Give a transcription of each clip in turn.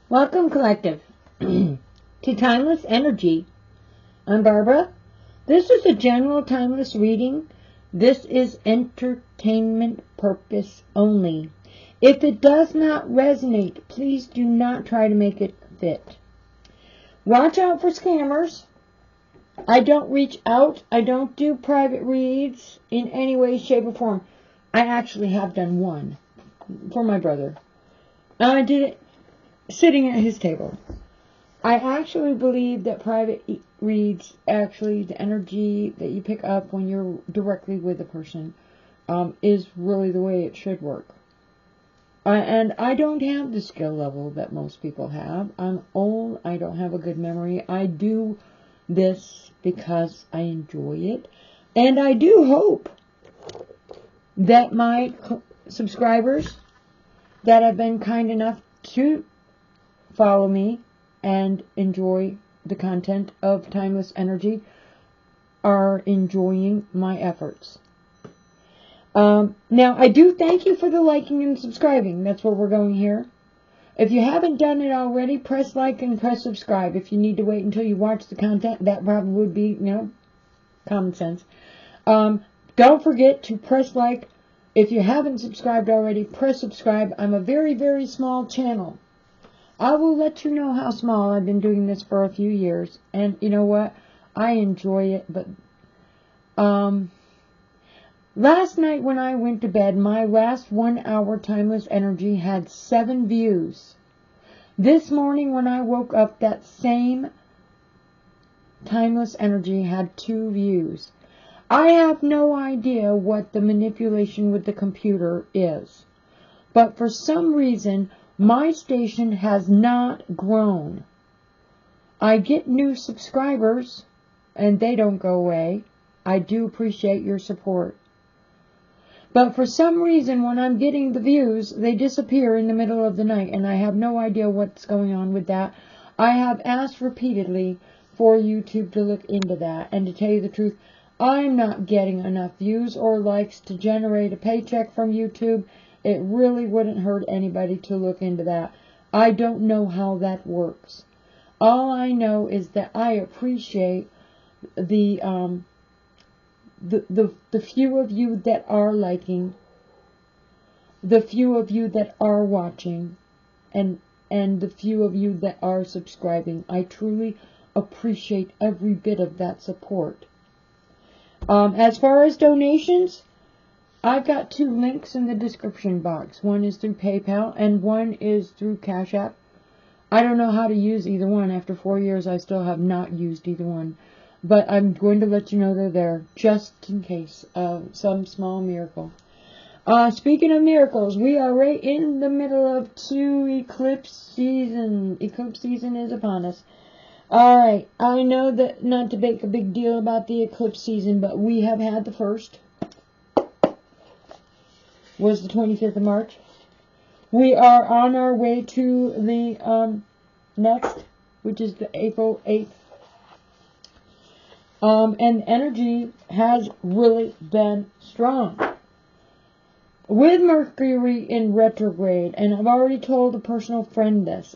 Welcome, Collective, to Timeless Energy. I'm Barbara. This is a general timeless reading. This is entertainment purpose only. If it does not resonate, please do not try to make it fit. Watch out for scammers. I don't reach out. I don't do private reads in any way, shape, or form. I actually have done one for my brother. And I did it sitting at his table. I actually believe that private reads, actually the energy that you pick up when you're directly with a person, is really the way it should work. And I don't have the skill level that most people have. I'm old. I don't have a good memory. I do this because I enjoy it. And I do hope that my subscribers that have been kind enough to follow me and enjoy the content of Timeless Energy are enjoying my efforts. Now, I do thank you for the liking and subscribing. That's where we're going here. If you haven't done it already, press like and press subscribe. If you need to wait until you watch the content, that probably would be, common sense. Don't forget to press like. If you haven't subscribed already, press subscribe. I'm a very, very small channel. I will let you know how small. I've been doing this for a few years. And you know what? I enjoy it. But last night when I went to bed, my last 1 hour Timeless Energy had 7 views. This morning when I woke up, that same Timeless Energy had 2 views. I have no idea what the manipulation with the computer is. But for some reason, my station has not grown. I get new subscribers, and they don't go away. I do appreciate your support. But for some reason, when I'm getting the views, they disappear in the middle of the night, and I have no idea what's going on with that. I have asked repeatedly for YouTube to look into that, and to tell you the truth, I'm not getting enough views or likes to generate a paycheck from YouTube. It really wouldn't hurt anybody to look into that. I don't know how that works. All I know is that I appreciate the few of you that are liking, the few of you that are watching, and the few of you that are subscribing. I truly appreciate every bit of that support. As far as donations, I've got 2 links in the description box. One is through PayPal and one is through Cash App. I don't know how to use either one. After 4 years, I still have not used either one. But I'm going to let you know they're there, just in case of some small miracle. Speaking of miracles, we are right in the middle of 2 eclipse season. Eclipse season is upon us. Alright, I know that not to make a big deal about the eclipse season, but we have had the first. Was the 25th of March. We are on our way to the next, which is the April 8th. And energy has really been strong. With Mercury in retrograde, and I've already told a personal friend this,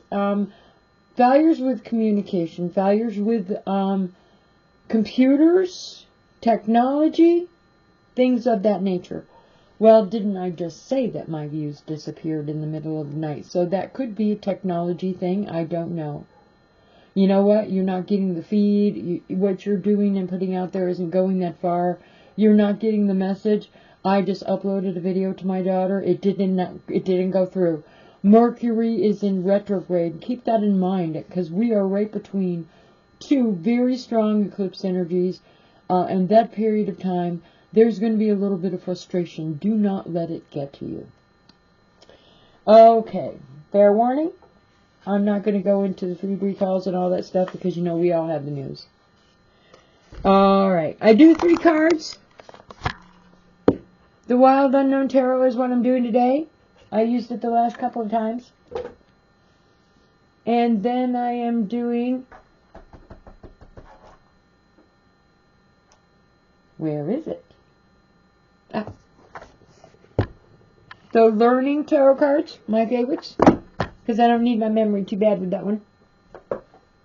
failures with communication, failures with computers, technology, things of that nature. Well, didn't I just say that my views disappeared in the middle of the night? So that could be a technology thing. I don't know. You know what? You're not getting the feed. What you're doing and putting out there isn't going that far. You're not getting the message. I just uploaded a video to my daughter. It didn't go through. Mercury is in retrograde. Keep that in mind, because we are right between 2 very strong eclipse energies, and that period of time, there's going to be a little bit of frustration. Do not let it get to you. Okay, fair warning. I'm not going to go into the free recalls and all that stuff, because we all have the news. Alright, I do 3 cards. The Wild Unknown Tarot is what I'm doing today. I used it the last couple of times. And then I am doing... Where is it? Ah, So learning tarot cards, my favorites, because I don't need my memory too bad with that one.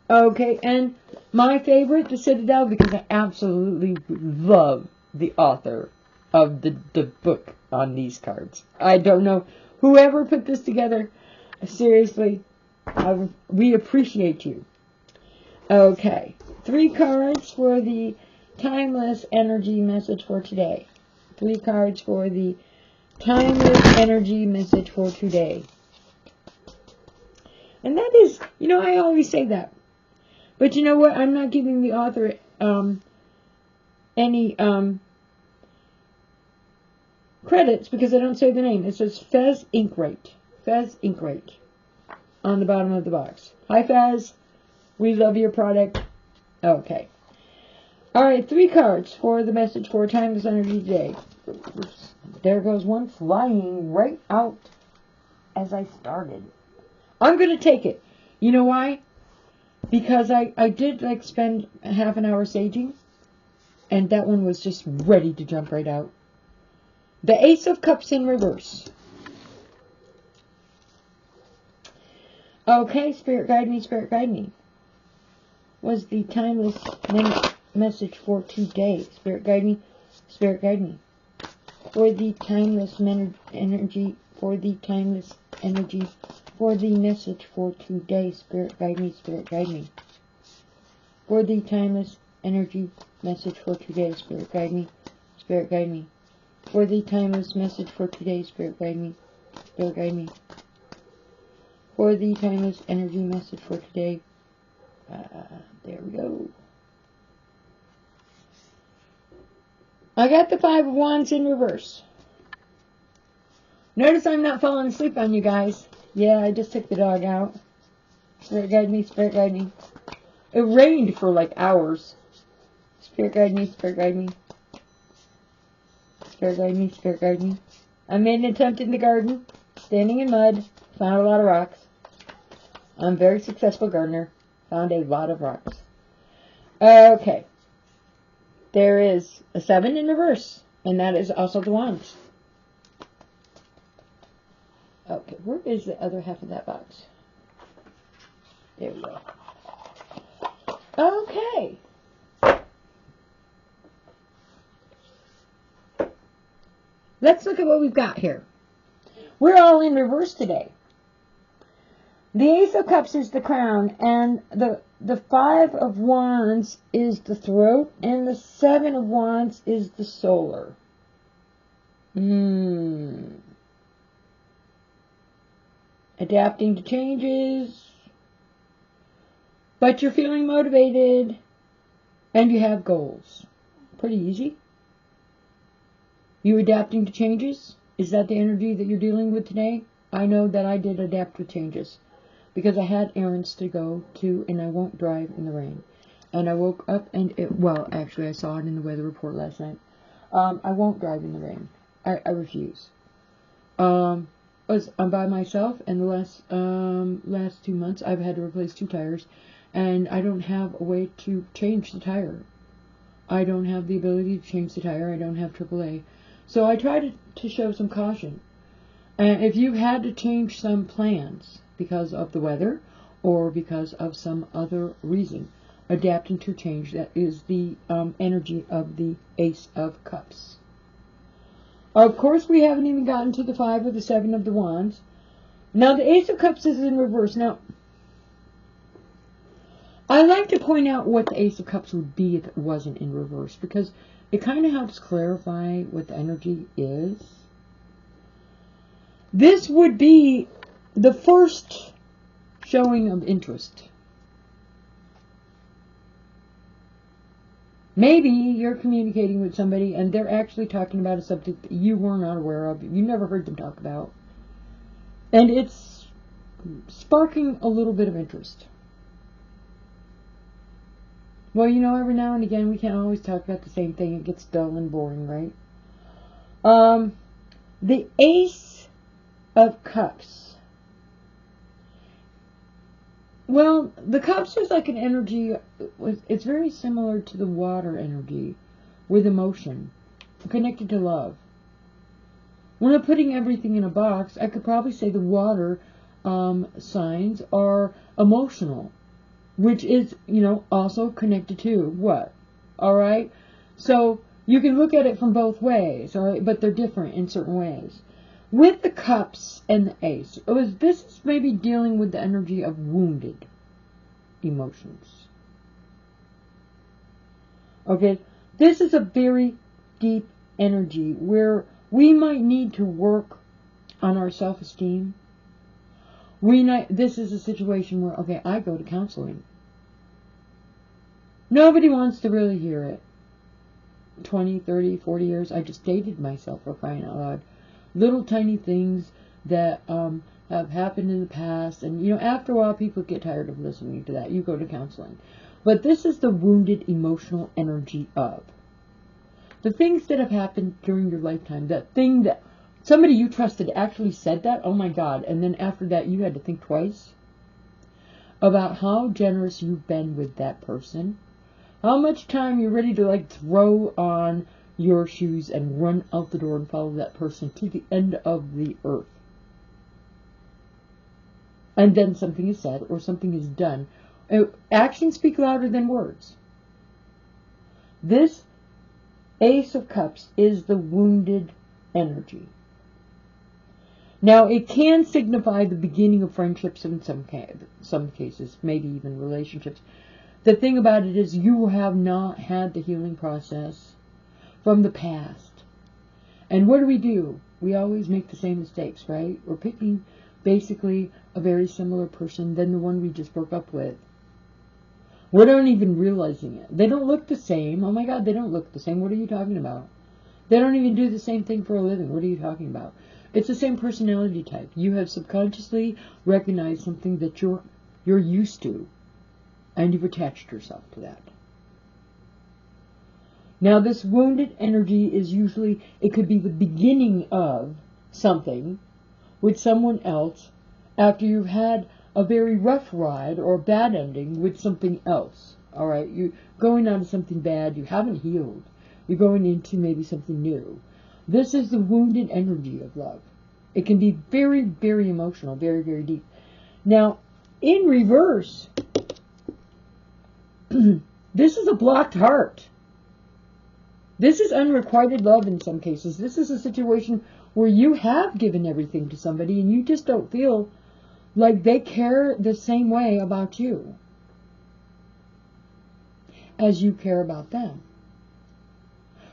Okay, and my favorite, the Citadel, because I absolutely love the author of the book on these cards. I don't know whoever put this together. Seriously, we appreciate you. Okay, 3 cards for the timeless energy message for today. 3 cards for the timeless energy message for today. And that is, you know, I always say that. But you know what? I'm not giving the author any credits because I don't say the name. It says Fez Inkrate. Fez Inkrate on the bottom of the box. Hi, Fez. We love your product. Okay. Alright, 3 cards for the message for timeless energy today. There goes one flying right out as I started. I'm going to take it. You know why? Because I did like spend half an hour saging, and that one was just ready to jump right out. The Ace of Cups in reverse. Okay, Spirit guide me, Spirit guide me. Was the timeless message for today. Spirit guide me, Spirit guide me. For the timeless energy, for the timeless energy, for the message for today. Spirit guide me, Spirit guide me. For the timeless energy message for today. Spirit guide me, Spirit guide me. For the timeless message for today. Spirit guide me, Spirit guide me. For the timeless energy message for today. There we go. I got the 5 of Wands in reverse. Notice I'm not falling asleep on you guys. Yeah, I just took the dog out. Spirit guide me, Spirit guide me. It rained for like hours. Spirit guide me, Spirit guide me. Spirit guide me, Spirit guide me. I made an attempt in the garden, standing in mud, found a lot of rocks. I'm a very successful gardener. Found a lot of rocks. Okay. There is a 7 in reverse, and that is also the Wands. Okay, where is the other half of that box? There we go. Okay. Let's look at what we've got here. We're all in reverse today. The Ace of Cups is the crown, and the 5 of Wands is the throat, and the 7 of Wands is the solar. Adapting to changes, but you're feeling motivated, and you have goals. Pretty easy. You adapting to changes? Is that the energy that you're dealing with today? I know that I did adapt with changes. Because I had errands to go to, and I won't drive in the rain. And I woke up, and well, actually, I saw it in the weather report last night. I won't drive in the rain. I refuse. I'm by myself, and the last 2 months, I've had to replace 2 tires, and I don't have a way to change the tire. I don't have the ability to change the tire. I don't have AAA. So I try to show some caution. And if you've had to change some plans, because of the weather or because of some other reason, adapting to change, that is the energy of the Ace of Cups. Of course, we haven't even gotten to the 5 or the 7 of the Wands. Now, the Ace of Cups is in reverse. Now, I like to point out what the Ace of Cups would be if it wasn't in reverse, because it kind of helps clarify what the energy is. This would be the first showing of interest. Maybe you're communicating with somebody and they're actually talking about a subject that you were not aware of, you never heard them talk about. And it's sparking a little bit of interest. Well, you know, every now and again we can't always talk about the same thing. It gets dull and boring, right? The Ace of Cups. Well, the Cups is like an energy, it's very similar to the water energy, with emotion, connected to love. When I'm putting everything in a box, I could probably say the water signs are emotional, which is, also connected to what? All right? So you can look at it from both ways, all right? But they're different in certain ways. With the cups and the ace, this is maybe dealing with the energy of wounded emotions. Okay? This is a very deep energy where we might need to work on our self-esteem. This is a situation where, okay, I go to counseling. Nobody wants to really hear it. 20, 30, 40 years, I just dated myself, for crying out loud. Little tiny things that have happened in the past. And, after a while, people get tired of listening to that. You go to counseling. But this is the wounded emotional energy of the things that have happened during your lifetime. That thing that somebody you trusted actually said that. Oh, my God. And then after that, you had to think twice about how generous you've been with that person. How much time you're ready to throw on your shoes and run out the door and follow that person to the end of the earth. And then something is said or something is done. Actions speak louder than words. This Ace of Cups is the wounded energy. Now, it can signify the beginning of friendships in some cases, maybe even relationships. The thing about it is you have not had the healing process from the past. And what do? We always make the same mistakes, right? We're picking basically a very similar person than the one we just broke up with. We don't even realizing it. They don't look the same. Oh my God, they don't look the same. What are you talking about? They don't even do the same thing for a living. What are you talking about? It's the same personality type. You have subconsciously recognized something that you're used to. And you've attached yourself to that. Now, this wounded energy is usually, it could be the beginning of something with someone else after you've had a very rough ride or a bad ending with something else. All right? You're going on to something bad. You haven't healed. You're going into maybe something new. This is the wounded energy of love. It can be very, very emotional, very, very deep. Now, in reverse, this is a blocked heart. This is unrequited love in some cases. This is a situation where you have given everything to somebody and you just don't feel like they care the same way about you as you care about them.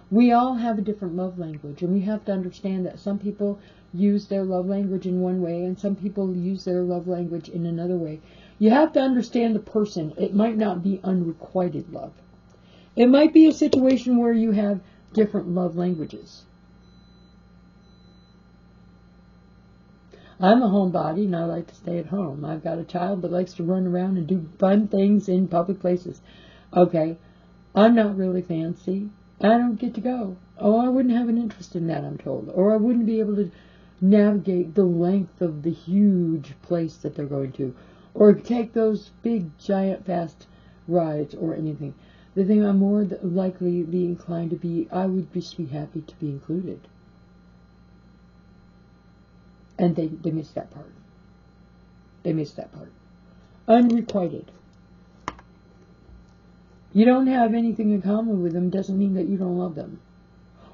We all have a different love language, and we have to understand that some people use their love language in one way and some people use their love language in another way. You have to understand the person. It might not be unrequited love. It might be a situation where you have different love languages. I'm a homebody and I like to stay at home. I've got a child that likes to run around and do fun things in public places. Okay, I'm not really fancy. I don't get to go. Oh, I wouldn't have an interest in that, I'm told. Or I wouldn't be able to navigate the length of the huge place that they're going to. Or take those big, giant, fast rides or anything. The thing I'm more likely be inclined to be, I would just be happy to be included. And they missed that part. They missed that part. Unrequited. You don't have anything in common with them doesn't mean that you don't love them.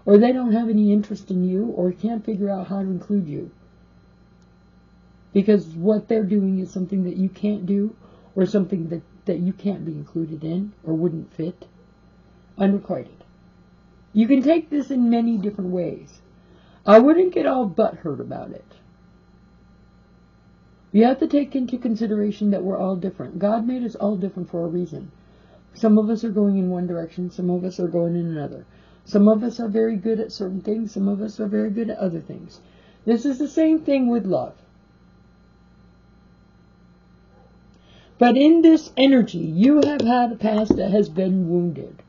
Or they don't have any interest in you or can't figure out how to include you. Because what they're doing is something that you can't do or something that you can't be included in or wouldn't fit. Unrequited. You can take this in many different ways. I wouldn't get all butthurt about it. You have to take into consideration that we're all different. God made us all different for a reason. Some of us are going in one direction, some of us are going in another. Some of us are very good at certain things, some of us are very good at other things. This is the same thing with love. But in this energy, you have had a past that has been wounded.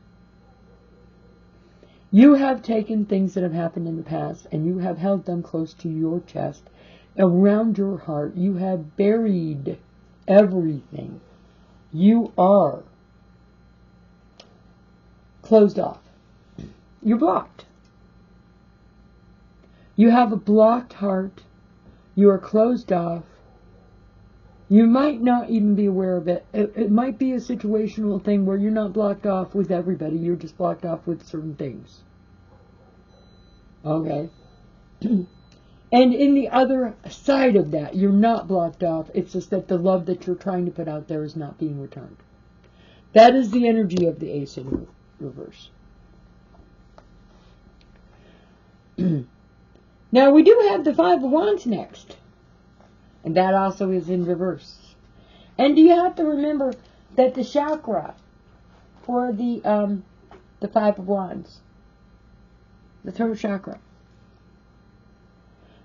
You have taken things that have happened in the past and you have held them close to your chest, around your heart. You have buried everything. You are closed off. You're blocked. You have a blocked heart. You are closed off. You might not even be aware of it. It might be a situational thing where you're not blocked off with everybody. You're just blocked off with certain things. Okay? And in the other side of that, you're not blocked off. It's just that the love that you're trying to put out there is not being returned. That is the energy of the Ace in reverse. Now, we do have the Five of Wands next. And that also is in reverse. And you have to remember that the chakra for the Five of Wands, the throat chakra.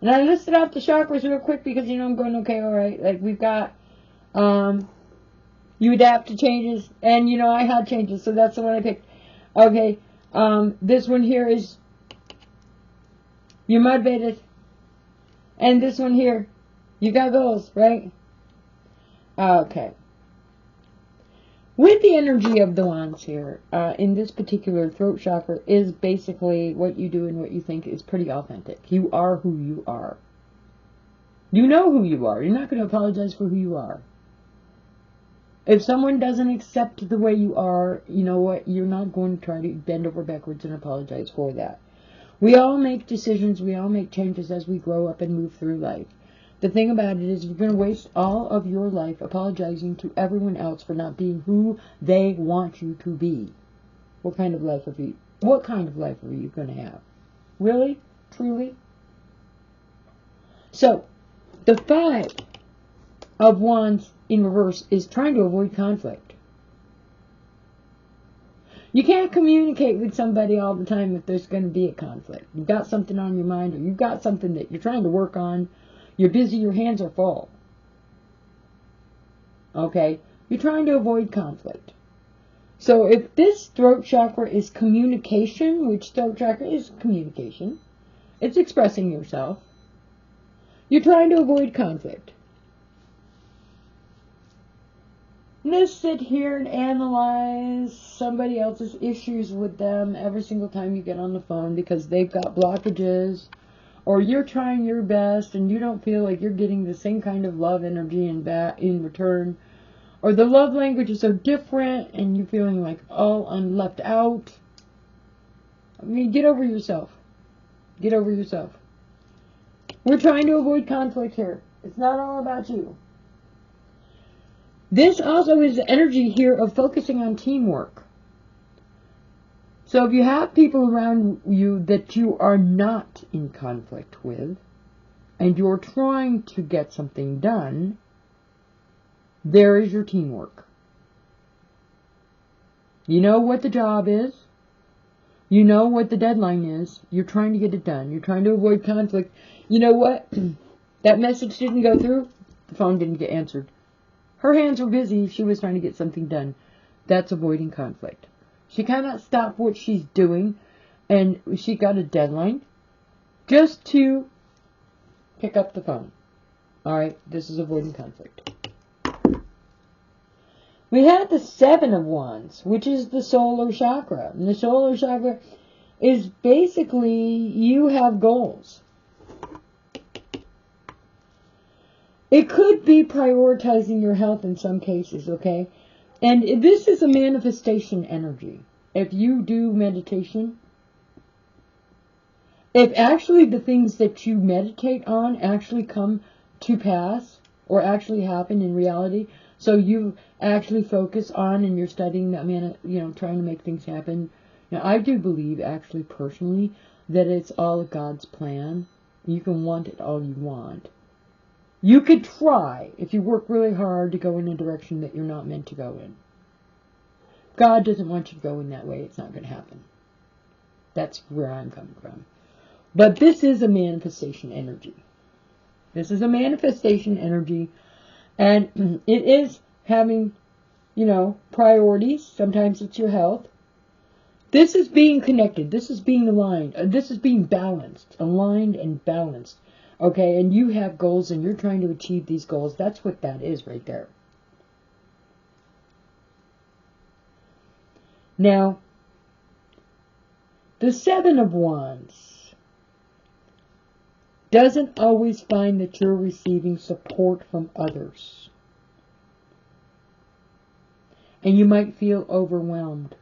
And I listed out the chakras real quick because, you know, I'm going, okay, all right. Like, we've got, you adapt to changes. And, you know, I had changes, so that's the one I picked. Okay, this one here is, you're motivated. And this one here, you got goals, right? Okay. With the energy of the wands here, in this particular throat chakra, is basically what you do and what you think is pretty authentic. You are who you are. You know who you are. You're not going to apologize for who you are. If someone doesn't accept the way you are, you know what? You're not going to try to bend over backwards and apologize for that. We all make decisions. We all make changes as we grow up and move through life. The thing about it is you're going to waste all of your life apologizing to everyone else for not being who they want you to be. What kind of life are you going to have? Really? Truly? So, the Five of Wands in reverse is trying to avoid conflict. You can't communicate with somebody all the time if there's going to be a conflict. You've got something on your mind, or you've got something that you're trying to work on. You're busy, your hands are full. Okay? You're trying to avoid conflict. So if this throat chakra is communication, which throat chakra is communication, it's expressing yourself, you're trying to avoid conflict. Let's sit here and analyze somebody else's issues with them every single time you get on the phone because they've got blockages, or you're trying your best and you don't feel like you're getting the same kind of love energy in return, or the love languages are different and you're feeling like left out. I mean, get over yourself. Get over yourself. We're trying to avoid conflict here. It's not all about you. This also is the energy here of focusing on teamwork. So if you have people around you that you are not in conflict with, and you're trying to get something done, there is your teamwork. You know what the job is. You know what the deadline is. You're trying to get it done. You're trying to avoid conflict. You know what? That message didn't go through. The phone didn't get answered. Her hands were busy. She was trying to get something done. That's avoiding conflict. She cannot stop what she's doing, and she got a deadline just to pick up the phone. Alright, this is avoiding conflict. We had the Seven of Wands, which is the solar chakra. And the solar chakra is basically you have goals. It could be prioritizing your health in some cases, okay? And this is a manifestation energy. If you do meditation, if actually the things that you meditate on actually come to pass or actually happen in reality, so you actually focus on and you're studying that, trying to make things happen. Now, I do believe, actually, personally, that it's all God's plan. You can want it all you want. You could try, if you work really hard, to go in a direction that you're not meant to go in. God doesn't want you to go in that way. It's not going to happen. That's where I'm coming from. But this is a manifestation energy. This is a manifestation energy. And it is having, priorities. Sometimes it's your health. This is being connected. This is being aligned. This is being balanced. Aligned and balanced. Okay, and you have goals and you're trying to achieve these goals. That's what that is right there. Now, the Seven of Wands doesn't always find that you're receiving support from others. And you might feel overwhelmed.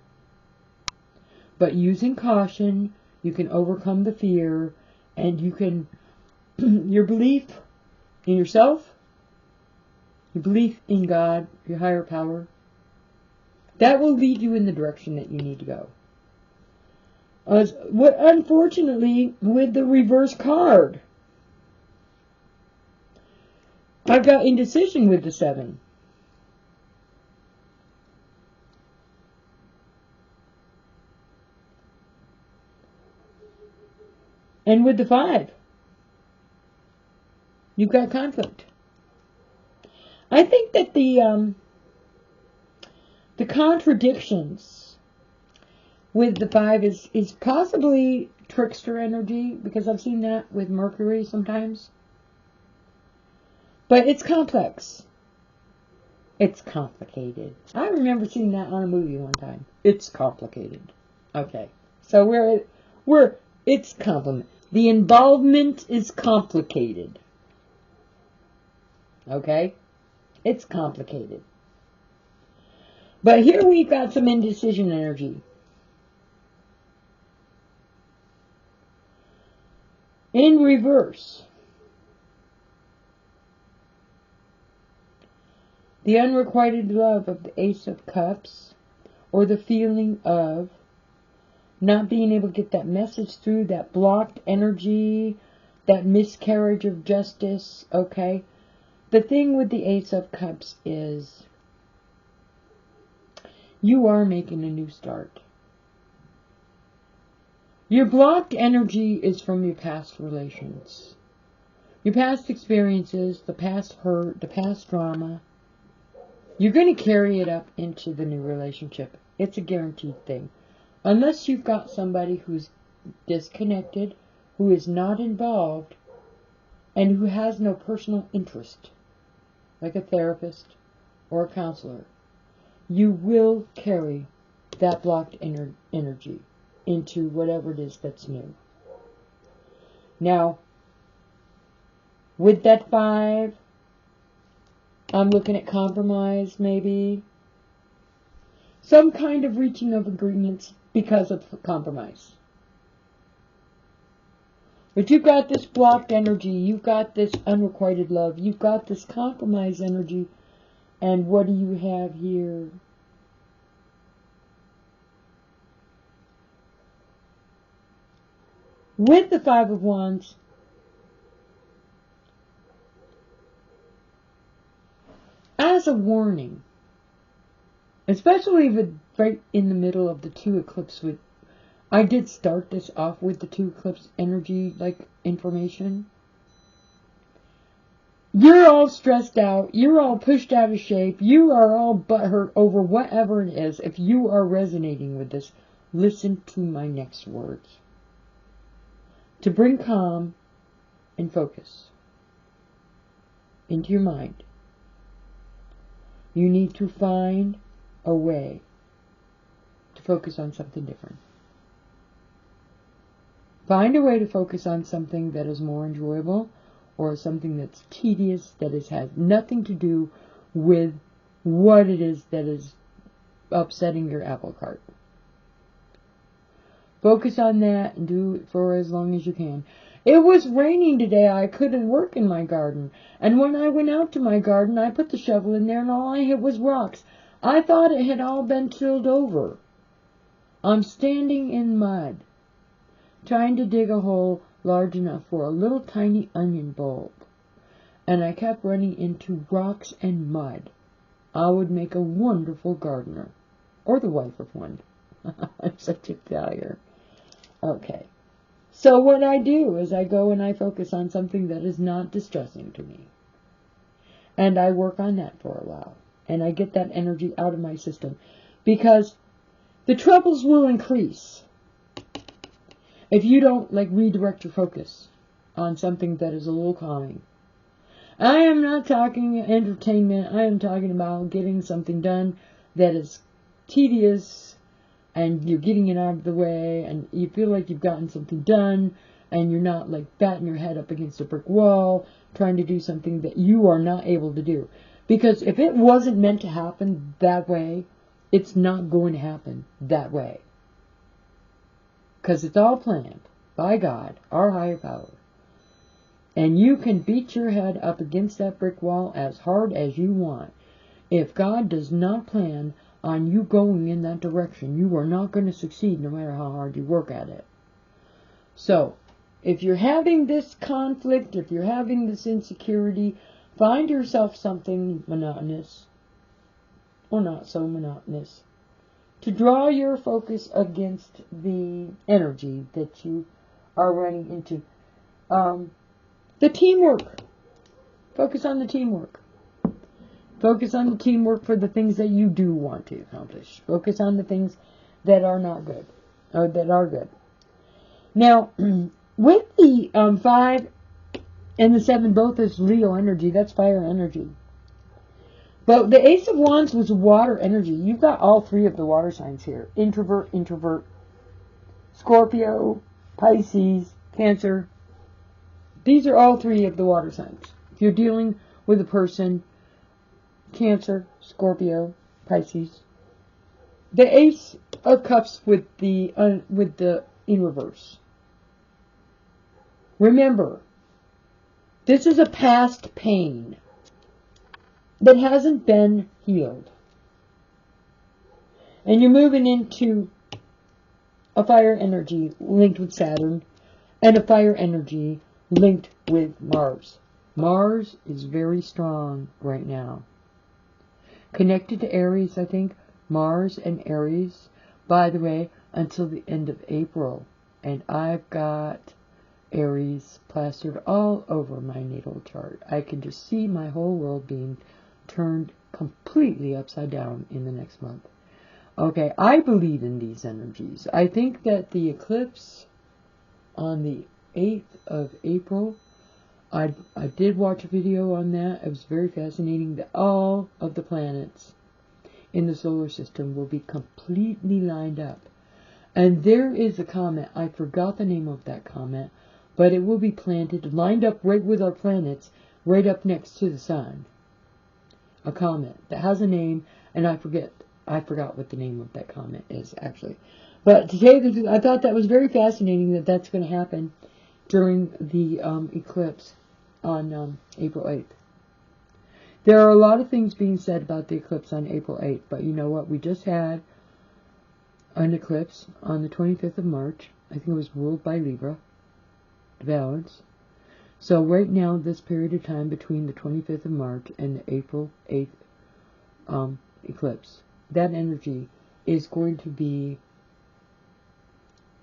But using caution, you can overcome the fear, and you can, your belief in yourself, your belief in God, your higher power, that will lead you in the direction that you need to go. Unfortunately, with the reverse card, I've got indecision with the 7. And with the 5, you've got conflict. I think that the contradictions with the 5 is possibly trickster energy, because I've seen that with Mercury sometimes. But it's complex. It's complicated. I remember seeing that on a movie one time. It's complicated. Okay. So it's complement. The involvement is complicated. Okay? It's complicated. But here we've got some indecision energy. In reverse, the unrequited love of the Ace of Cups, or the feeling of not being able to get that message through, that blocked energy, that miscarriage of justice, okay? The thing with the Ace of Cups is you are making a new start. Your blocked energy is from your past relations, your past experiences, the past hurt, the past drama. You're going to carry it up into the new relationship. It's a guaranteed thing. Unless you've got somebody who's disconnected, who is not involved, and who has no personal interest, like a therapist or a counselor, you will carry that blocked energy into whatever it is that's new. Now, with that 5, I'm looking at compromise, maybe. Some kind of reaching of agreements because of compromise. But you've got this blocked energy, you've got this unrequited love, you've got this compromise energy, and what do you have here? With the 5 of Wands, as a warning, especially with right in the middle of the 2 eclipse, I did start this off with the 2 eclipse energy, like information. You're all stressed out, you're all pushed out of shape, you are all butthurt over whatever it is. If you are resonating with this, listen to my next words. To bring calm and focus into your mind, you need to find a way to focus on something different. Find a way to focus on something that is more enjoyable, or something that's tedious, that has nothing to do with what it is that is upsetting your apple cart. Focus on that and do it for as long as you can. It was raining today. I couldn't work in my garden. And when I went out to my garden, I put the shovel in there and all I hit was rocks. I thought it had all been tilled over. I'm standing in mud, trying to dig a hole large enough for a little tiny onion bulb. And I kept running into rocks and mud. I would make a wonderful gardener. Or the wife of one. I'm such a failure. Okay. So what I do is I go and I focus on something that is not distressing to me. And I work on that for a while. And I get that energy out of my system. Because the troubles will increase if you don't redirect your focus on something that is a little calming. I am not talking entertainment. I am talking about getting something done that is tedious, and you're getting it out of the way, and you feel like you've gotten something done, and you're not like batting your head up against a brick wall trying to do something that you are not able to do. Because if it wasn't meant to happen that way, it's not going to happen that way. Because it's all planned by God, our higher power. And you can beat your head up against that brick wall as hard as you want. If God does not plan on you going in that direction, you are not going to succeed no matter how hard you work at it. So, if you're having this conflict, if you're having this insecurity, find yourself something monotonous, or not so monotonous, to draw your focus against the energy that you are running into. The teamwork. Focus on the teamwork. Focus on the teamwork for the things that you do want to accomplish. Focus on the things that are not good, or that are good. Now, with the 5 and the 7, both is Leo energy. That's fire energy. But the Ace of Wands was water energy. You've got all 3 of the water signs here. Introvert, Scorpio, Pisces, Cancer. These are all 3 of the water signs. If you're dealing with a person, Cancer, Scorpio, Pisces. The Ace of Cups with the in reverse. Remember, this is a past pain that hasn't been healed. And you're moving into a fire energy linked with Saturn and a fire energy linked with Mars. Mars is very strong right now. Connected to Aries, I think. Mars and Aries, by the way, until the end of April. And I've got Aries plastered all over my natal chart. I can just see my whole world being turned completely upside down in the next month. Okay, I believe in these energies. I think that the eclipse on the 8th of April, I did watch a video on that. It was very fascinating that all of the planets in the solar system will be completely lined up. And there is a comet, I forgot the name of that comet, but it will be planted, lined up right with our planets, right up next to the sun. A comet that has a name, and I forgot what the name of that comet is, actually. But to tell you the truth, I thought that was very fascinating that that's going to happen during the eclipse on April 8th. There are a lot of things being said about the eclipse on April 8th, but you know what? We just had an eclipse on the 25th of March. I think it was ruled by Libra, the balance. So right now, this period of time between the 25th of March and the April 8th eclipse, that energy is going to be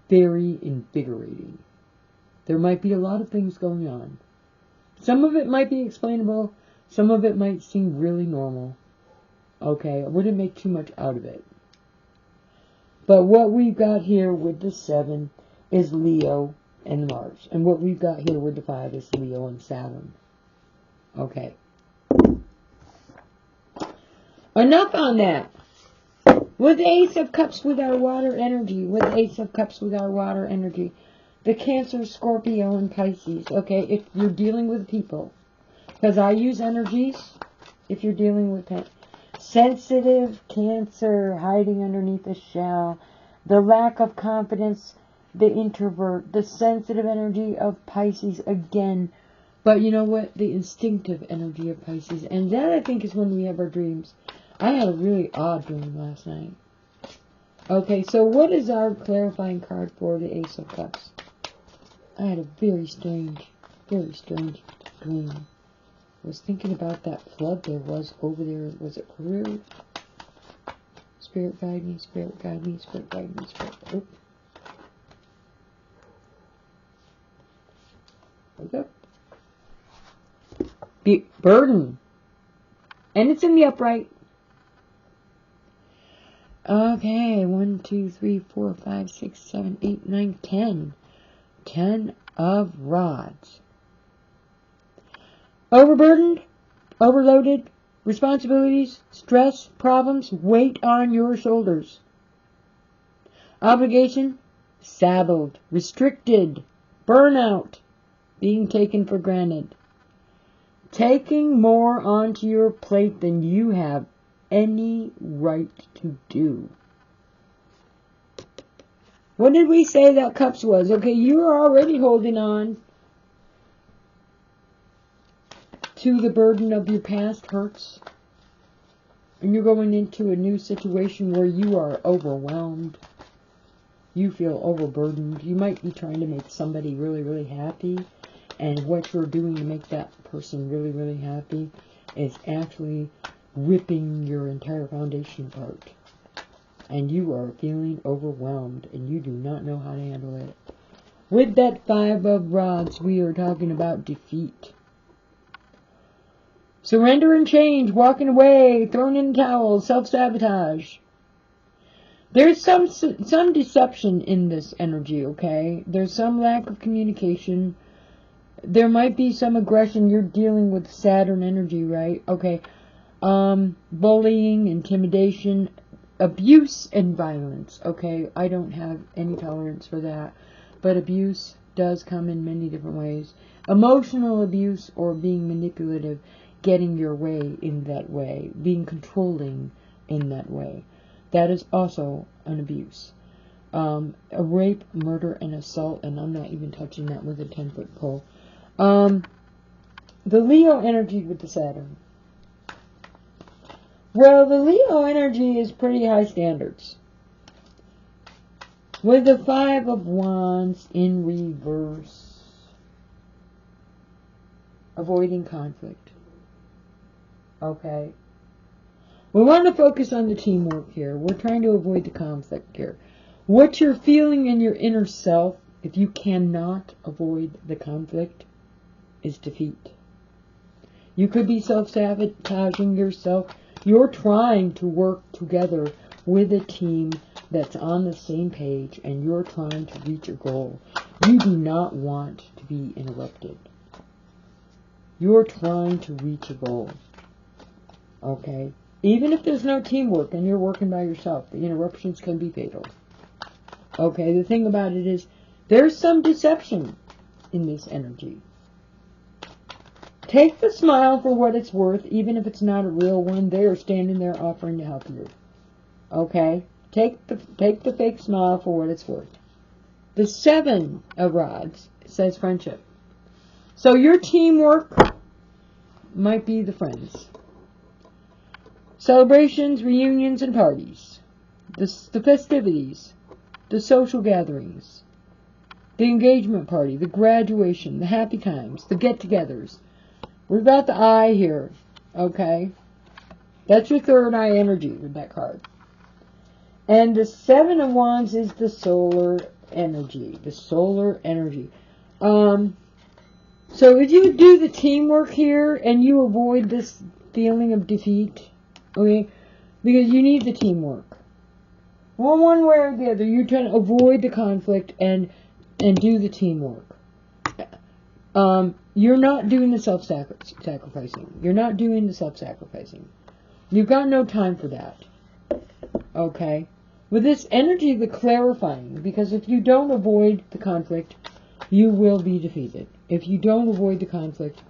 very invigorating. There might be a lot of things going on. Some of it might be explainable. Some of it might seem really normal. Okay, I wouldn't make too much out of it. But what we've got here with the 7 is Leo and Mars. And what we've got here with the 5 is Leo and Saturn. Okay. Enough on that. With the Ace of Cups with our water energy. With the Ace of Cups with our water energy. The Cancer, Scorpio, and Pisces. Okay, if you're dealing with people. Because I use energies. If you're dealing with sensitive Cancer, hiding underneath a shell. The lack of confidence, the introvert. The sensitive energy of Pisces again. But you know what? The instinctive energy of Pisces. And that, I think, is when we have our dreams. I had a really odd dream last night. Okay, so what is our clarifying card for the Ace of Cups? I had a very strange dream. I was thinking about that flood there was over there. Was it Peru? Spirit guide me, Spirit guide me, Spirit guide me, Spirit guide me. Wake up. Burden. And it's in the upright. Okay, 1, 2, 3, 4, 5, 6, 7, 8, 9, 10. 10 of rods. Overburdened, overloaded, responsibilities, stress, problems, weight on your shoulders. Obligation, saddled, restricted, Burnout. Being taken for granted. Taking more onto your plate than you have any right to do. What did we say that cups was? Okay, you are already holding on to the burden of your past hurts. And you're going into a new situation where you are overwhelmed. You feel overburdened. You might be trying to make somebody really, really happy. And what you're doing to make that person really, really happy is actually ripping your entire foundation apart. And you are feeling overwhelmed and you do not know how to handle it. With that 5 of rods, we are talking about defeat. Surrender and change, walking away, throwing in the towel, self-sabotage. There's some deception in this energy, okay? There's some lack of communication. There might be some aggression. You're dealing with Saturn energy, right? Okay. Bullying, intimidation, abuse, and violence. Okay, I don't have any tolerance for that. But abuse does come in many different ways. Emotional abuse or being manipulative, getting your way in that way, being controlling in that way. That is also an abuse. A rape, murder, and assault, and I'm not even touching that with a 10-foot pole. The Leo energy with the Saturn. Well, the Leo energy is pretty high standards. With the 5 of Wands in reverse. Avoiding conflict. Okay. We want to focus on the teamwork here. We're trying to avoid the conflict here. What you're feeling in your inner self, if you cannot avoid the conflict, is defeat. You could be self-sabotaging yourself. You're trying to work together with a team that's on the same page and you're trying to reach a goal. You do not want to be interrupted. You're trying to reach a goal. Okay? Even if there's no teamwork and you're working by yourself, the interruptions can be fatal. Okay? The thing about it is, there's some deception in this energy. Take the smile for what it's worth, even if it's not a real one. They are standing there offering to help you. Okay? Take the fake smile for what it's worth. The 7 of rods says friendship. So your teamwork might be the friends. Celebrations, reunions, and parties. The festivities. The social gatherings. The engagement party. The graduation. The happy times. The get-togethers. We've got the eye here. Okay? That's your third eye energy with that card. And the 7 of Wands is the solar energy. The solar energy. So if you do the teamwork here and you avoid this feeling of defeat, okay, because you need the teamwork. Well, one way or the other, you're trying to avoid the conflict and do the teamwork. You're not doing the self-sacrificing. You're not doing the self-sacrificing. You've got no time for that. Okay? With this energy, the clarifying, because if you don't avoid the conflict, you will be defeated. If you don't avoid the conflict,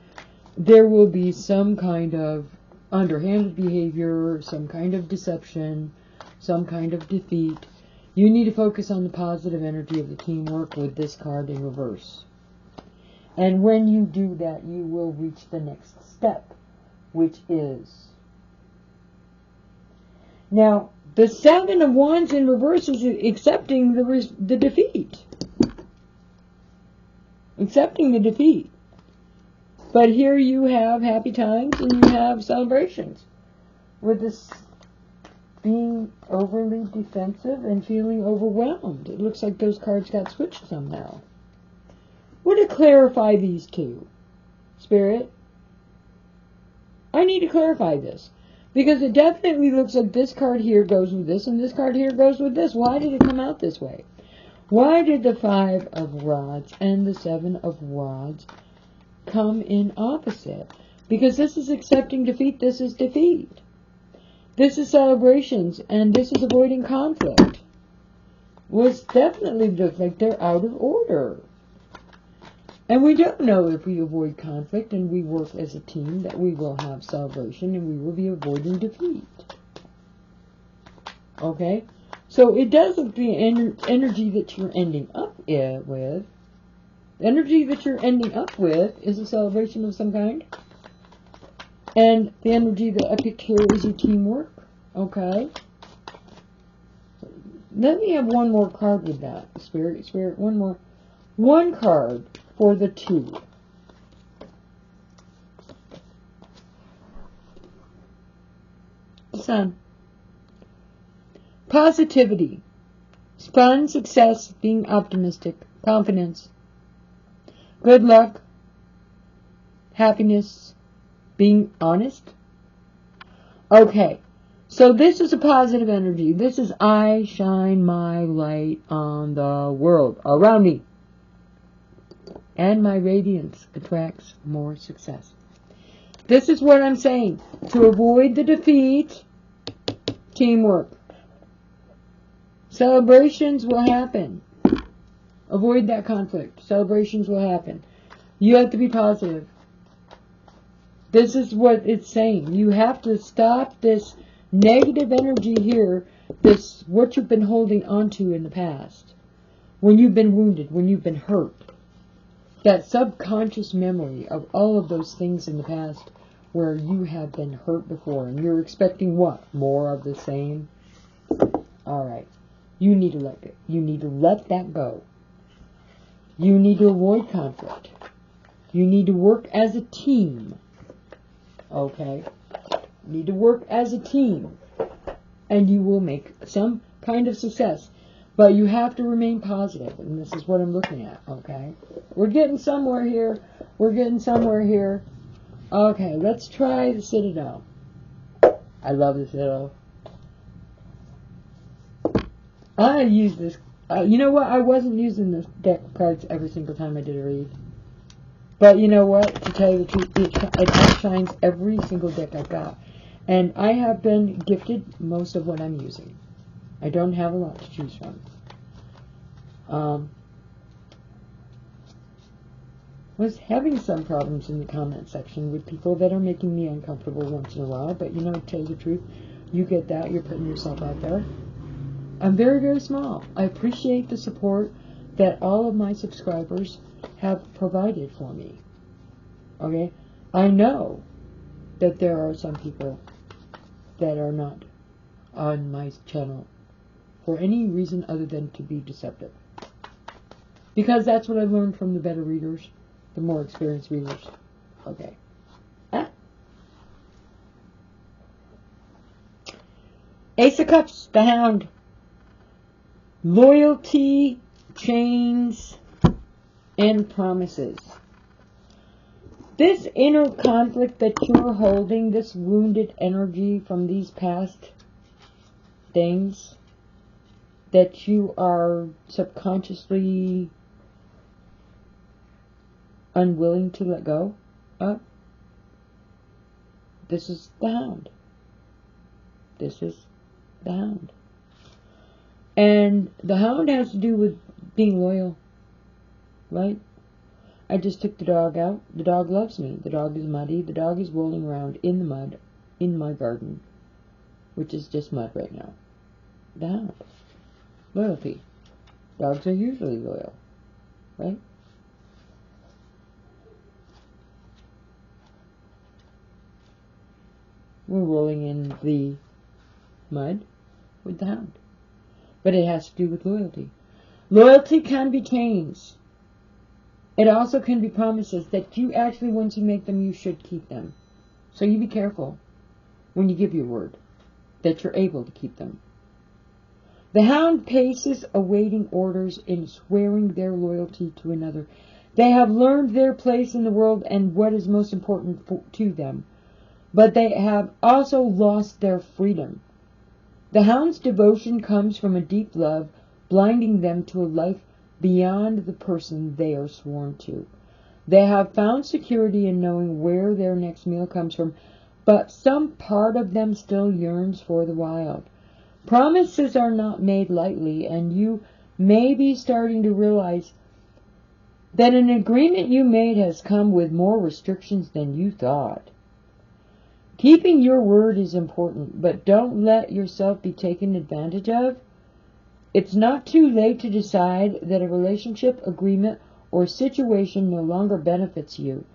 there will be some kind of underhanded behavior, some kind of deception, some kind of defeat. You need to focus on the positive energy of the teamwork with this card in reverse. And when you do that, you will reach the next step, which is... Now, the 7 of Wands in reverse is accepting the defeat. Accepting the defeat. But here you have happy times and you have celebrations. With this being overly defensive and feeling overwhelmed. It looks like those cards got switched somehow. What to clarify these two? Spirit? I need to clarify this. Because it definitely looks like this card here goes with this and this card here goes with this. Why did it come out this way? Why did the 5 of rods and the 7 of rods come in opposite? Because this is accepting defeat, this is defeat. This is celebrations, and this is avoiding conflict. Well, it's definitely looks like they're out of order. And we don't know if we avoid conflict and we work as a team that we will have celebration and we will be avoiding defeat. Okay? So it does look the energy that you're ending up with. The energy that you're ending up with is a celebration of some kind. And the energy that up here is your teamwork. Okay? Let me have one more card with that. Spirit, one more. One card for the 2. Sun. Positivity. Fun, success, being optimistic, confidence, good luck, happiness, being honest. Okay, so this is a positive energy. This is I shine my light on the world around me. And my radiance attracts more success. This is what I'm saying. To avoid the defeat, teamwork. Celebrations will happen. Avoid that conflict. Celebrations will happen. You have to be positive. This is what it's saying. You have to stop this negative energy here, this what you've been holding onto in the past. When you've been wounded, when you've been hurt. That subconscious memory of all of those things in the past where you have been hurt before and you're expecting what? More of the same? Alright. You need to let it. You need to let that go. You need to avoid conflict. You need to work as a team. Okay? You need to work as a team. And you will make some kind of success. But you have to remain positive. And this is what I'm looking at. Okay? We're getting somewhere here. We're getting somewhere here. Okay, let's try the Citadel. I love the Citadel. I use this. You know what? I wasn't using this deck of cards every single time I did a read. But you know what? To tell you the truth, it outshines every single deck I've got. And I have been gifted most of what I'm using. I don't have a lot to choose from. Was having some problems in the comment section with people that are making me uncomfortable once in a while. But you know, to tell you the truth, you get that. You're putting yourself out there. I'm very, very small. I appreciate the support that all of my subscribers have provided for me. Okay? I know that there are some people that are not on my channel for any reason other than to be deceptive. Because that's what I learned from the better readers, the more experienced readers. Okay. Ace of Cups, the Hound. Loyalty, chains, and promises. This inner conflict that you're holding, this wounded energy from these past things that you are subconsciously unwilling to let go of, this is the Hound. This is the Hound. And the Hound has to do with being loyal, right? I just took the dog out. The dog loves me. The dog is muddy. The dog is rolling around in the mud in my garden, which is just mud right now. The Hound. Loyalty. Dogs are usually loyal, right? We're rolling in the mud with the Hound. But it has to do with loyalty. Loyalty can be chains. It also can be promises that you actually, once you make them, you should keep them. So you be careful when you give your word that you're able to keep them. The Hound paces awaiting orders in swearing their loyalty to another. They have learned their place in the world and what is most important to them. But they have also lost their freedom. The Hound's devotion comes from a deep love, blinding them to a life beyond the person they are sworn to. They have found security in knowing where their next meal comes from, but some part of them still yearns for the wild. Promises are not made lightly, and you may be starting to realize that an agreement you made has come with more restrictions than you thought. Keeping your word is important, but don't let yourself be taken advantage of. It's not too late to decide that a relationship, agreement, or situation no longer benefits you.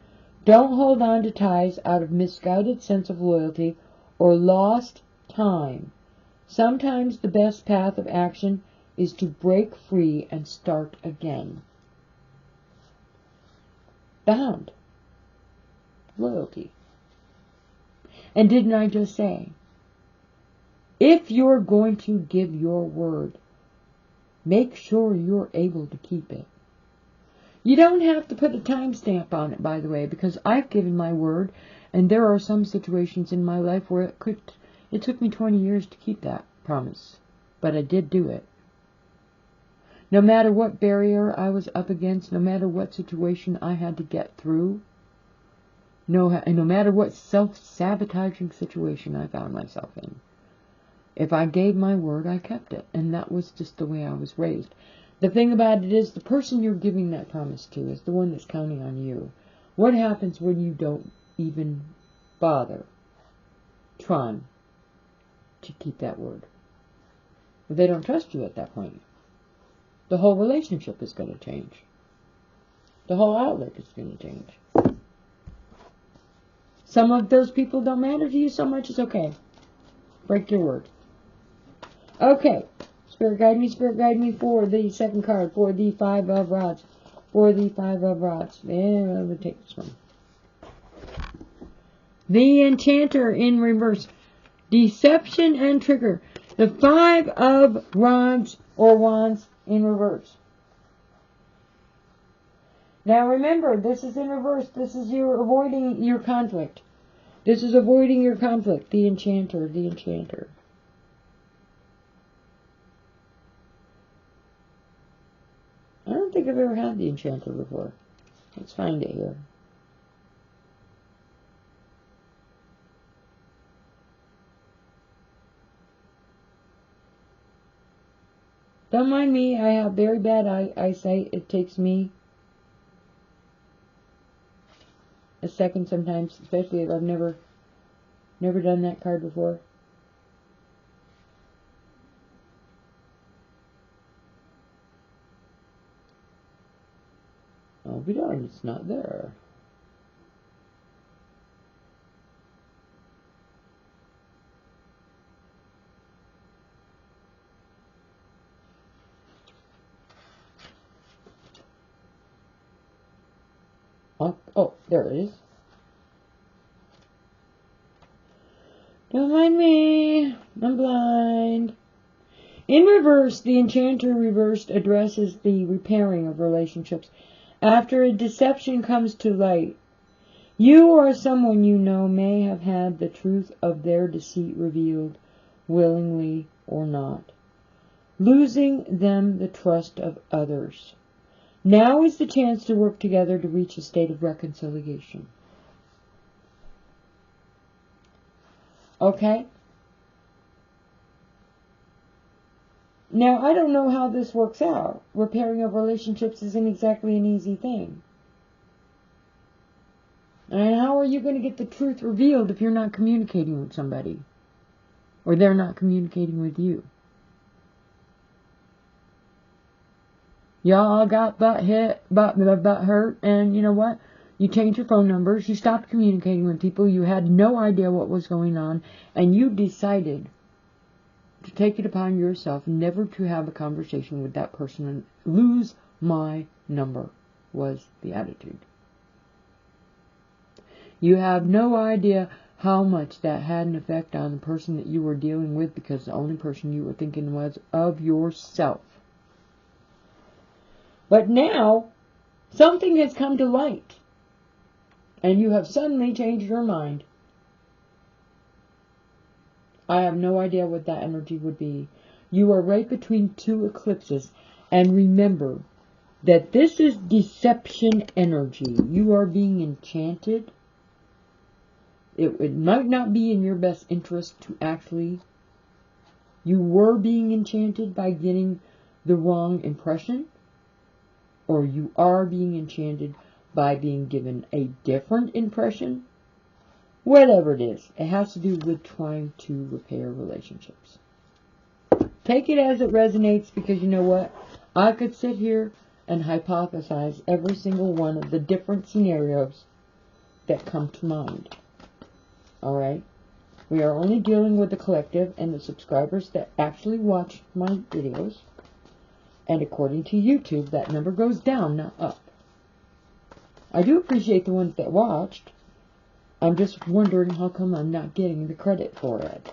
Don't hold on to ties out of misguided sense of loyalty or lost time. Sometimes the best path of action is to break free and start again. The Hound. Loyalty. And didn't I just say, if you're going to give your word, make sure you're able to keep it. You don't have to put a timestamp on it, by the way, because I've given my word, and there are some situations in my life where it took me 20 years to keep that promise, but I did do it. No matter what barrier I was up against, no matter what situation I had to get through, no matter what self-sabotaging situation I found myself in, if I gave my word, I kept it, and that was just the way I was raised. The thing about it is, the person you're giving that promise to is the one that's counting on you. What happens when you don't even bother trying to keep that word? If they don't trust you at that point, the whole relationship is going to change. The whole outlook is going to change. Some of those people don't matter to you so much, it's okay. Break your word. Okay. Spirit guide me for the second card, for the Five of Rods. For the Five of Rods. And I'm going to take this one. The Enchanter in reverse. Deception and trigger. The Five of Rods or Wands in reverse. Now remember, this is in reverse. This is you avoiding your conflict. This is avoiding your conflict. The Enchanter, the Enchanter. I don't think I've ever had the Enchanter before. Let's find it here. Don't mind me, I have very bad eyesight. It takes me a second sometimes, especially if I've never done that card before. I'll be darned, it's not there. Oh, there it is. Don't mind me, I'm blind. In reverse, the Enchanter reversed addresses the repairing of relationships. After a deception comes to light, you or someone you know may have had the truth of their deceit revealed, willingly or not, losing them the trust of others. Now is the chance to work together to reach a state of reconciliation. Okay? Now, I don't know how this works out. Repairing of relationships isn't exactly an easy thing. And how are you going to get the truth revealed if you're not communicating with somebody? Or they're not communicating with you? Y'all got butt hurt, and you know what? You changed your phone numbers, you stopped communicating with people, you had no idea what was going on, and you decided to take it upon yourself never to have a conversation with that person and lose my number was the attitude. You have no idea how much that had an effect on the person that you were dealing with, because the only person you were thinking was of yourself. But now, something has come to light, and you have suddenly changed your mind. I have no idea what that energy would be. You are right between two eclipses, and remember that this is deception energy. You are being enchanted. It might not be in your best interest to actually... You were being enchanted by getting the wrong impression. or you are being enchanted by being given a different impression. Whatever it is, it has to do with trying to repair relationships. Take it as it resonates, because you know what? I could sit here and hypothesize every single one of the different scenarios that come to mind. Alright? We are only dealing with the collective and the subscribers that actually watch my videos. And according to YouTube, that number goes down, not up. I do appreciate the ones that watched. I'm just wondering how come I'm not getting the credit for it.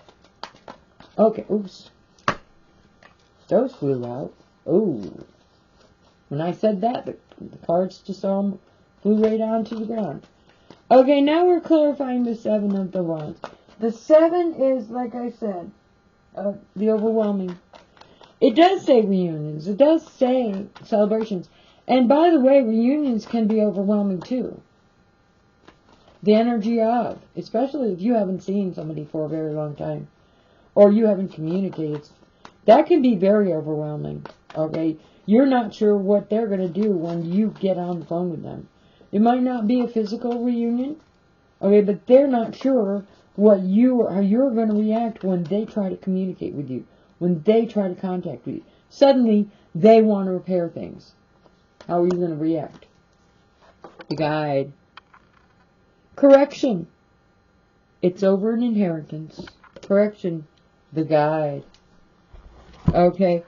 Okay, oops. Those flew out. Oh. When I said that, the cards just all flew right onto the ground. Okay, now we're clarifying the 7 of the wands. The 7 is, like I said, the overwhelming. It does say reunions. It does say celebrations. And by the way, reunions can be overwhelming too. The energy of, especially if you haven't seen somebody for a very long time, or you haven't communicated, that can be very overwhelming. Okay, you're not sure what they're going to do when you get on the phone with them. It might not be a physical reunion, okay, but they're not sure how you're going to react when they try to communicate with you, when they try to contact you. Suddenly, they want to repair things. How are you going to react? The guide. Correction. It's over an inheritance. Correction. The guide. Okay.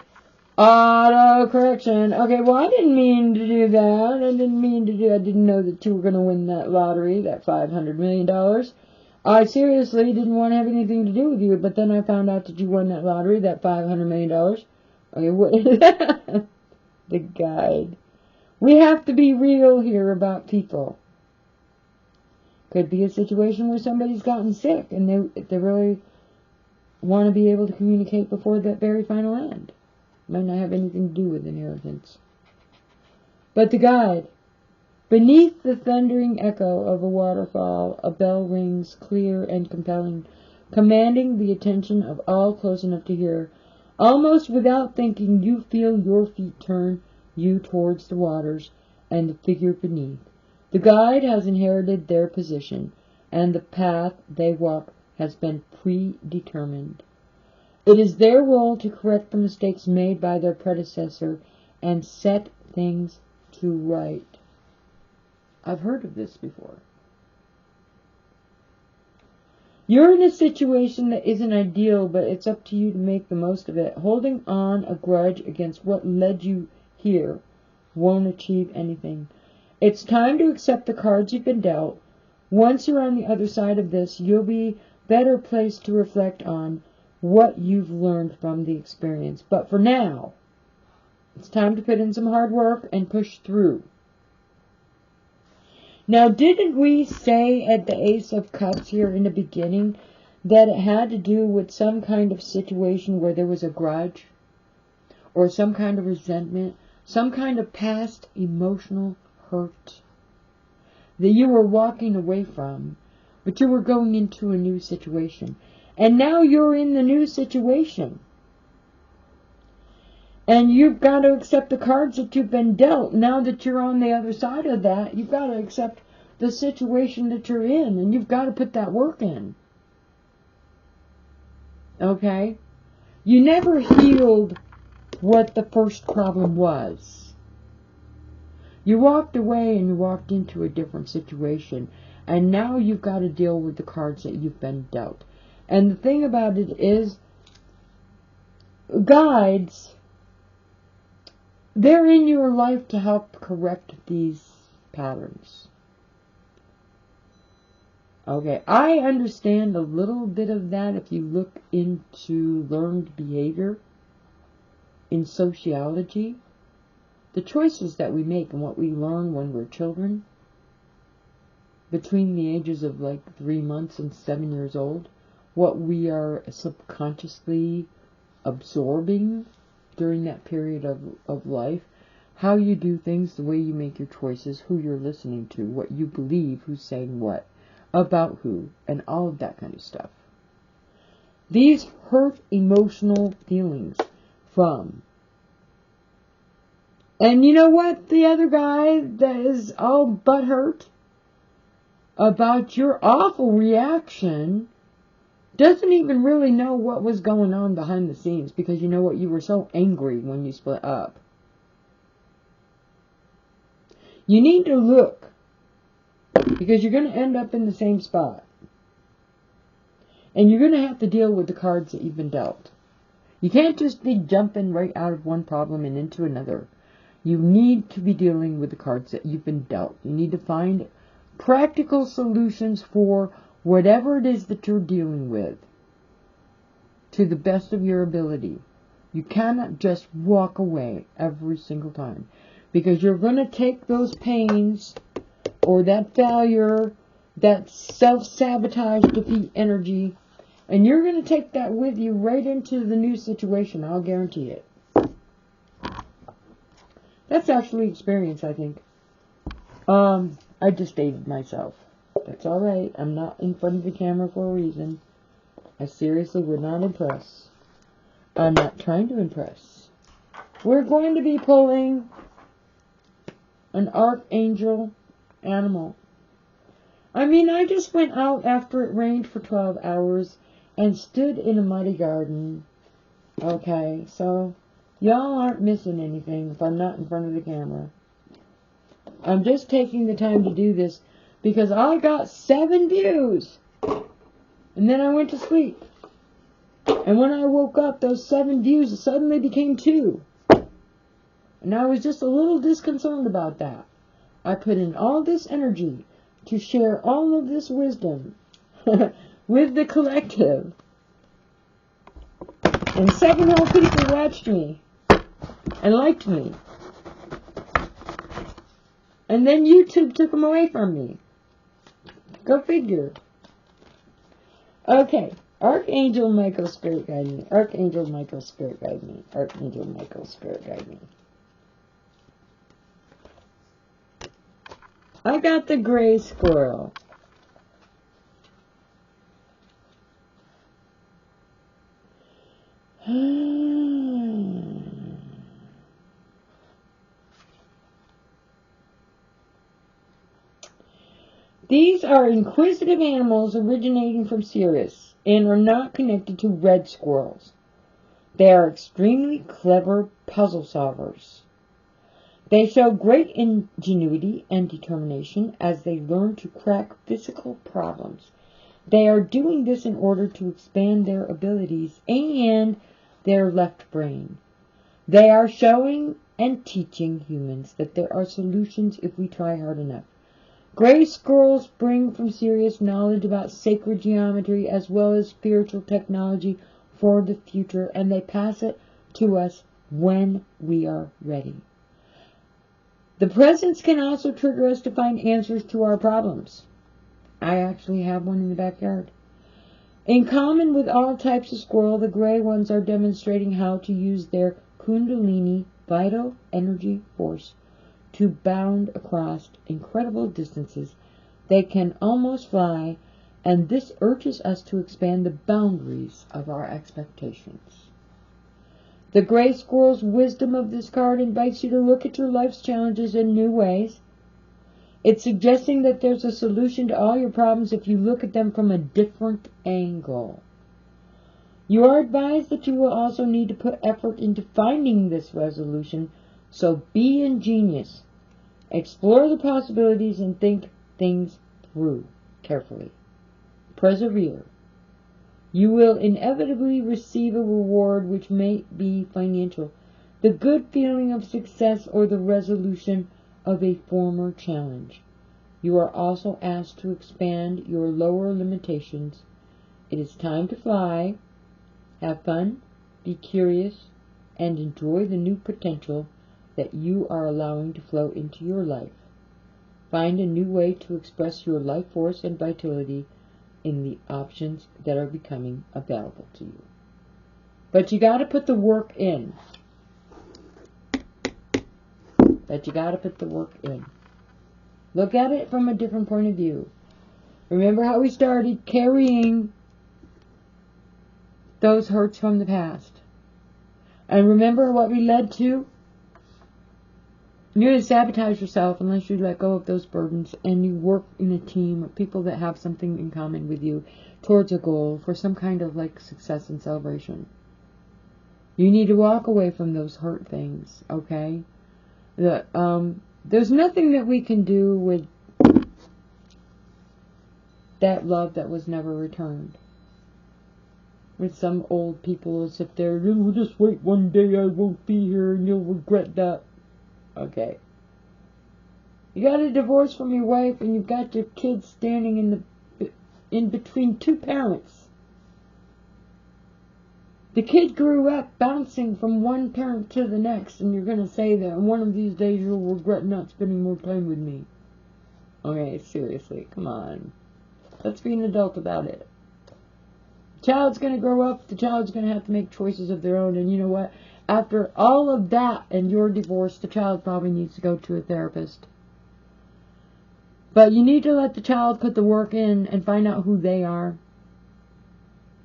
Auto correction. Okay, well, I didn't mean to do that. I didn't know that you were going to win that lottery, that $500 million. I seriously didn't want to have anything to do with you, but then I found out that you won that lottery, that $500 million. Okay, what is that? The guide. We have to be real here about people. Could be a situation where somebody's gotten sick and they really want to be able to communicate before that very final end. Might not have anything to do with inheritance. But the guide. Beneath the thundering echo of a waterfall, a bell rings clear and compelling, commanding the attention of all close enough to hear. Almost without thinking, you feel your feet turn you towards the waters and the figure beneath. The guide has inherited their position, and the path they walk has been predetermined. It is their role to correct the mistakes made by their predecessor and set things to right. I've heard of this before. You're in a situation that isn't ideal, but it's up to you to make the most of it. Holding on a grudge against what led you here won't achieve anything. It's time to accept the cards you've been dealt. Once you're on the other side of this, you'll be better placed to reflect on what you've learned from the experience. But for now, it's time to put in some hard work and push through. Now, didn't we say at the Ace of Cups here in the beginning that it had to do with some kind of situation where there was a grudge or some kind of resentment, some kind of past emotional hurt that you were walking away from, but you were going into a new situation. And now you're in the new situation. And you've got to accept the cards that you've been dealt. Now that you're on the other side of that, you've got to accept the situation that you're in. And you've got to put that work in. Okay? You never healed what the first problem was. You walked away and you walked into a different situation. And now you've got to deal with the cards that you've been dealt. And the thing about it is, guides, they're in your life to help correct these patterns. Okay, I understand a little bit of that if you look into learned behavior in sociology. The choices that we make and what we learn when we're children, between the ages of like 3 months and 7 years old, what we are subconsciously absorbing during that period of life, how you do things, the way you make your choices, who you're listening to, what you believe, who's saying what, about who, and all of that kind of stuff. These hurt emotional feelings from And you know what? The other guy that is all butthurt about your awful reaction doesn't even really know what was going on behind the scenes, because you know what? You were so angry when you split up. You need to look, because you're going to end up in the same spot. And you're going to have to deal with the cards that you've been dealt. You can't just be jumping right out of one problem and into another. You need to be dealing with the cards that you've been dealt. You need to find practical solutions for whatever it is that you're dealing with to the best of your ability. You cannot just walk away every single time, because you're going to take those pains or that failure, that self-sabotage, defeat energy, and you're going to take that with you right into the new situation. I'll guarantee it. That's actually experience, I think. I just dated myself. That's alright. I'm not in front of the camera for a reason. I seriously would not impress. I'm not trying to impress. We're going to be pulling an archangel animal. I mean, I just went out after it rained for 12 hours and stood in a muddy garden. Okay, so y'all aren't missing anything if I'm not in front of the camera. I'm just taking the time to do this because I got 7 views. And then I went to sleep. And when I woke up, those 7 views suddenly became 2. And I was just a little disconcerted about that. I put in all this energy to share all of this wisdom with the collective. And 7 whole people watched me and liked me. And then YouTube took them away from me. Go figure. Okay. Archangel Michael, Spirit guide me. Archangel Michael, Spirit guide me. Archangel Michael, Spirit guide me. I got the gray squirrel. These are inquisitive animals originating from Sirius and are not connected to red squirrels. They are extremely clever puzzle solvers. They show great ingenuity and determination as they learn to crack physical problems. They are doing this in order to expand their abilities and their left brain. They are showing and teaching humans that there are solutions if we try hard enough. Gray squirrels bring from Sirius knowledge about sacred geometry as well as spiritual technology for the future, and they pass it to us when we are ready. The presence can also trigger us to find answers to our problems. I actually have one in the backyard. In common with all types of squirrel, the gray ones are demonstrating how to use their Kundalini vital energy force to bound across incredible distances. They can almost fly, and this urges us to expand the boundaries of our expectations. The gray squirrel's wisdom of this card invites you to look at your life's challenges in new ways. It's suggesting that there's a solution to all your problems if you look at them from a different angle. You are advised that you will also need to put effort into finding this resolution, so be ingenious. Explore the possibilities and think things through carefully. Persevere. You will inevitably receive a reward which may be financial, the good feeling of success, or the resolution of a former challenge. You are also asked to expand your lower limitations. It is time to fly. Have fun, be curious, and enjoy the new potential that you are allowing to flow into your life. Find a new way to express your life force and vitality in the options that are becoming available to you. But you got to put the work in. Look at it from a different point of view. Remember how we started carrying those hurts from the past. And remember what we led to? You're going to sabotage yourself unless you let go of those burdens and you work in a team of people that have something in common with you towards a goal for some kind of like success and celebration. You need to walk away from those hurt things, okay? There's nothing that we can do with that love that was never returned. With some old people who sit there, "You'll just wait one day, I won't be here and you'll regret that." Okay. You got a divorce from your wife and you've got your kids standing in between two parents. The kid grew up bouncing from one parent to the next, and you're going to say that one of these days you'll regret not spending more time with me. Okay, seriously, come on. Let's be an adult about it. The child's going to grow up, the child's going to have to make choices of their own, and you know what? After all of that and your divorce, the child probably needs to go to a therapist. But you need to let the child put the work in and find out who they are.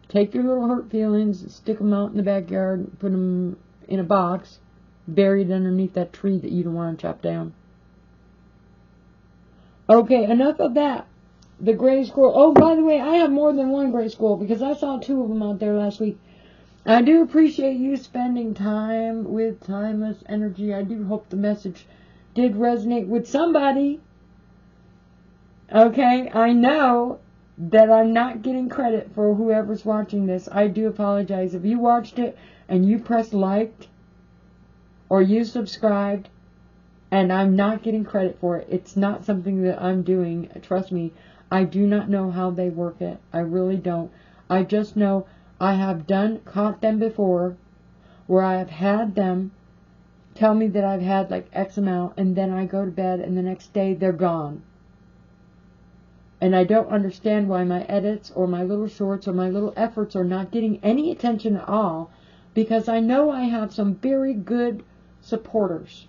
Take your little hurt feelings, stick them out in the backyard, put them in a box, buried underneath that tree that you don't want to chop down. Okay, enough of that. The gray squirrel. Oh, by the way, I have more than one gray squirrel because I saw 2 of them out there last week. I do appreciate you spending time with Timeless Energy. I do hope the message did resonate with somebody. Okay, I know that I'm not getting credit for whoever's watching this. I do apologize. If you watched it and you pressed liked or you subscribed and I'm not getting credit for it, it's not something that I'm doing. Trust me, I do not know how they work it. I really don't. I just know I have caught them before where I have had them tell me that I've had like X amount and then I go to bed and the next day they're gone. And I don't understand why my edits or my little shorts or my little efforts are not getting any attention at all, because I know I have some very good supporters.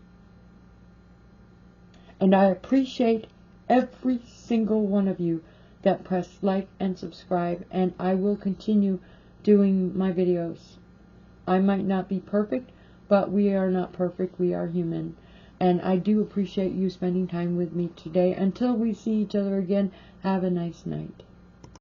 And I appreciate every single one of you that press like and subscribe, and I will continue doing my videos. I might not be perfect, but we are not perfect. We are human. And I do appreciate you spending time with me today. Until we see each other again, have a nice night.